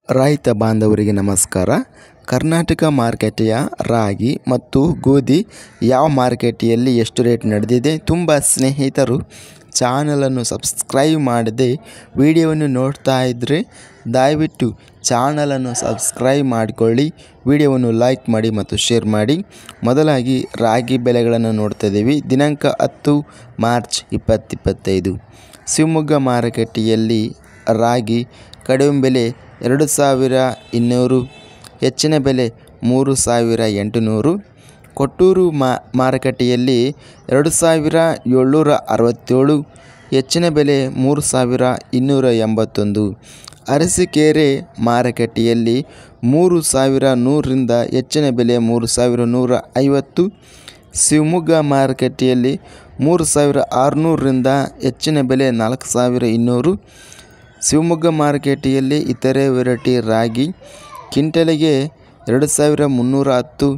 ರೈತ ಬಾಂಧವರಿಗೆ ನಮಸ್ಕಾರ. ಕರ್ನಾಟಕ ಮಾರುಕಟ್ಟೆಯ ರಾಗಿ ಮತ್ತು ಗೋಧಿ ಯಾವ ಮಾರುಕಟ್ಟೆಯಲ್ಲಿ ಎಷ್ಟು ರೇಟ್ ನಡೆದಿದೆ? ತುಂಬ ಸ್ನೇಹಿತರು ಚಾನಲನ್ನು ಸಬ್ಸ್ಕ್ರೈಬ್ ಮಾಡದೆ ವಿಡಿಯೋವನ್ನು ನೋಡ್ತಾ ಇದ್ದರೆ ದಯವಿಟ್ಟು ಚಾನಲನ್ನು ಸಬ್ಸ್ಕ್ರೈಬ್ ಮಾಡಿಕೊಳ್ಳಿ, ವಿಡಿಯೋವನ್ನು ಲೈಕ್ ಮಾಡಿ ಮತ್ತು ಶೇರ್ ಮಾಡಿ. ಮೊದಲಾಗಿ ರಾಗಿ ಬೆಲೆಗಳನ್ನು ನೋಡ್ತಾ ಇದ್ದೀವಿ. ದಿನಾಂಕ 10 ಮಾರ್ಚ್ 2025 ಶಿವಮೊಗ್ಗ ಮಾರುಕಟ್ಟೆಯಲ್ಲಿ ರಾಗಿ ಕಡಿಮೆ ಬೆಲೆ 2200, ಹೆಚ್ಚಿನ ಬೆಲೆ 3800. ಕೊಟ್ಟೂರು ಮಾರುಕಟ್ಟೆಯಲ್ಲಿ 2767, ಹೆಚ್ಚಿನ ಬೆಲೆ 3281. ಅರಸೀಕೆರೆ ಮಾರುಕಟ್ಟೆಯಲ್ಲಿ 3100ರಿಂದ ಹೆಚ್ಚಿನ ಬೆಲೆ 3150. ಶಿವಮೊಗ್ಗ ಮಾರುಕಟ್ಟೆಯಲ್ಲಿ 3600ರಿಂದ ಹೆಚ್ಚಿನ ಬೆಲೆ 4200. ಶಿವಮೊಗ್ಗ ಮಾರುಕಟ್ಟೆಯಲ್ಲಿ ಇತರೆ ವೆರೈಟಿ ರಾಗಿ ಕ್ವಿಂಟಲಿಗೆ 2310,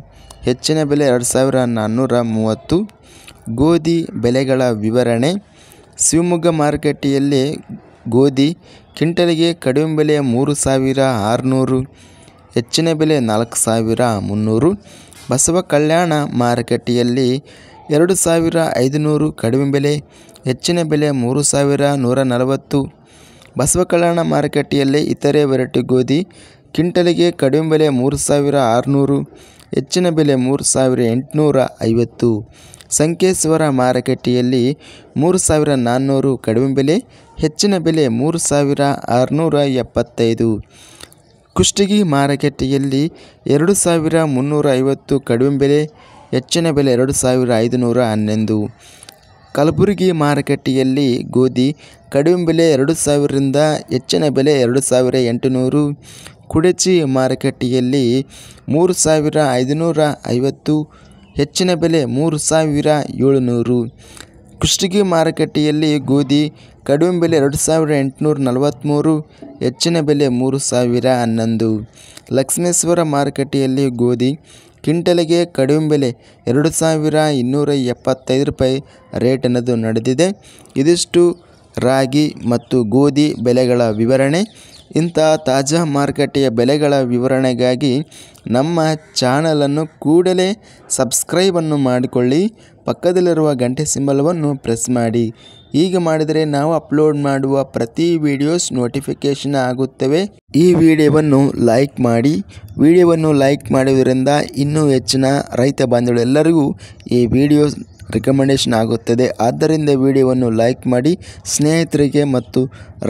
ಹೆಚ್ಚಿನ ಬೆಲೆ 2430. ಗೋಧಿ ಬೆಲೆಗಳ ವಿವರಣೆ. ಶಿವಮೊಗ್ಗ ಮಾರುಕಟ್ಟೆಯಲ್ಲಿ ಗೋಧಿ ಕ್ವಿಂಟಲಿಗೆ ಕಡಿಮೆ ಬೆಲೆ 3600, ಹೆಚ್ಚಿನ ಬೆಲೆ 4300. ಬಸವ ಕಲ್ಯಾಣ ಮಾರುಕಟ್ಟೆಯಲ್ಲಿ 2500 ಕಡಿಮೆ ಬೆಲೆ, ಹೆಚ್ಚಿನ ಬೆಲೆ 3140. ಬಸವ ಕಲ್ಯಾಣ ಮಾರುಕಟ್ಟೆಯಲ್ಲಿ ಇತರೆ ವೆರೈಟಿ ಗೋಧಿ ಕ್ವಿಂಟಲಿಗೆ ಕಡಿಮೆ ಬೆಲೆ 3600, ಹೆಚ್ಚಿನ ಬೆಲೆ 3850. ಸಂಕೇಶ್ವರ ಮಾರುಕಟ್ಟೆಯಲ್ಲಿ 3400 ಕಡಿಮೆ ಬೆಲೆ, ಹೆಚ್ಚಿನ ಬೆಲೆ 3675. ಕುಷ್ಟಗಿ ಮಾರುಕಟ್ಟೆಯಲ್ಲಿ 2350 ಕಡಿಮೆ ಬೆಲೆ, ಹೆಚ್ಚಿನ ಬೆಲೆ 2511. ಕಲಬುರಗಿ ಮಾರುಕಟ್ಟೆಯಲ್ಲಿ ಗೋಧಿ ಕಡಿಮೆ ಬೆಲೆ 2000ರಿಂದ ಹೆಚ್ಚಿನ ಬೆಲೆ 2800. ಕುಡಚಿ ಮಾರುಕಟ್ಟೆಯಲ್ಲಿ 3550, ಹೆಚ್ಚಿನ ಬೆಲೆ 3700. ಕುಷ್ಟಗಿ ಮಾರುಕಟ್ಟೆಯಲ್ಲಿ ಗೋಧಿ ಕಡಿಮೆ ಬೆಲೆ 2843, ಹೆಚ್ಚಿನ ಬೆಲೆ 3011. ಲಕ್ಷ್ಮೇಶ್ವರ ಮಾರುಕಟ್ಟೆಯಲ್ಲಿ ಗೋಧಿ ಕ್ವಿಂಟಲಿಗೆ ಕಡಿಮೆ ಬೆಲೆ 2275 ರೂಪಾಯಿ ರೇಟ್ ಅನ್ನೋದು ನಡೆದಿದೆ. ಇದಿಷ್ಟು ರಾಗಿ ಮತ್ತು ಗೋಧಿ ಬೆಲೆಗಳ ವಿವರಣೆ. ಇಂತಹ ತಾಜಾ ಮಾರುಕಟ್ಟೆಯ ಬೆಲೆಗಳ ವಿವರಣೆಗಾಗಿ ನಮ್ಮ ಚಾನಲನ್ನು ಕೂಡಲೇ ಸಬ್ಸ್ಕ್ರೈಬನ್ನು ಮಾಡಿಕೊಳ್ಳಿ, ಪಕ್ಕದಲ್ಲಿರುವ ಗಂಟೆ ಸಿಂಬಲವನ್ನು ಪ್ರೆಸ್ ಮಾಡಿ. ಹೀಗೆ ಮಾಡಿದರೆ ನಾವು ಅಪ್ಲೋಡ್ ಮಾಡುವ ಪ್ರತಿ ವಿಡಿಯೋಸ್ ನೋಟಿಫಿಕೇಷನ್ ಆಗುತ್ತವೆ. ಈ ವಿಡಿಯೋವನ್ನು ಲೈಕ್ ಮಾಡಿ. ವಿಡಿಯೋವನ್ನು ಲೈಕ್ ಮಾಡುವುದರಿಂದ ಇನ್ನೂ ಹೆಚ್ಚಿನ ರೈತ ಬಾಂಧವರೆಲ್ಲರಿಗೂ ಈ ವಿಡಿಯೋ ರಿಕಮೆಂಡೇಷನ್ ಆಗುತ್ತದೆ. ಆದ್ದರಿಂದ ವಿಡಿಯೋವನ್ನು ಲೈಕ್ ಮಾಡಿ, ಸ್ನೇಹಿತರಿಗೆ ಮತ್ತು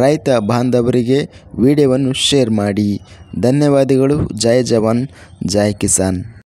ರೈತ ಬಾಂಧವರಿಗೆ ವಿಡಿಯೋವನ್ನು ಶೇರ್ ಮಾಡಿ. ಧನ್ಯವಾದಗಳು. ಜೈ ಜವಾನ್, ಜೈ ಕಿಸಾನ್.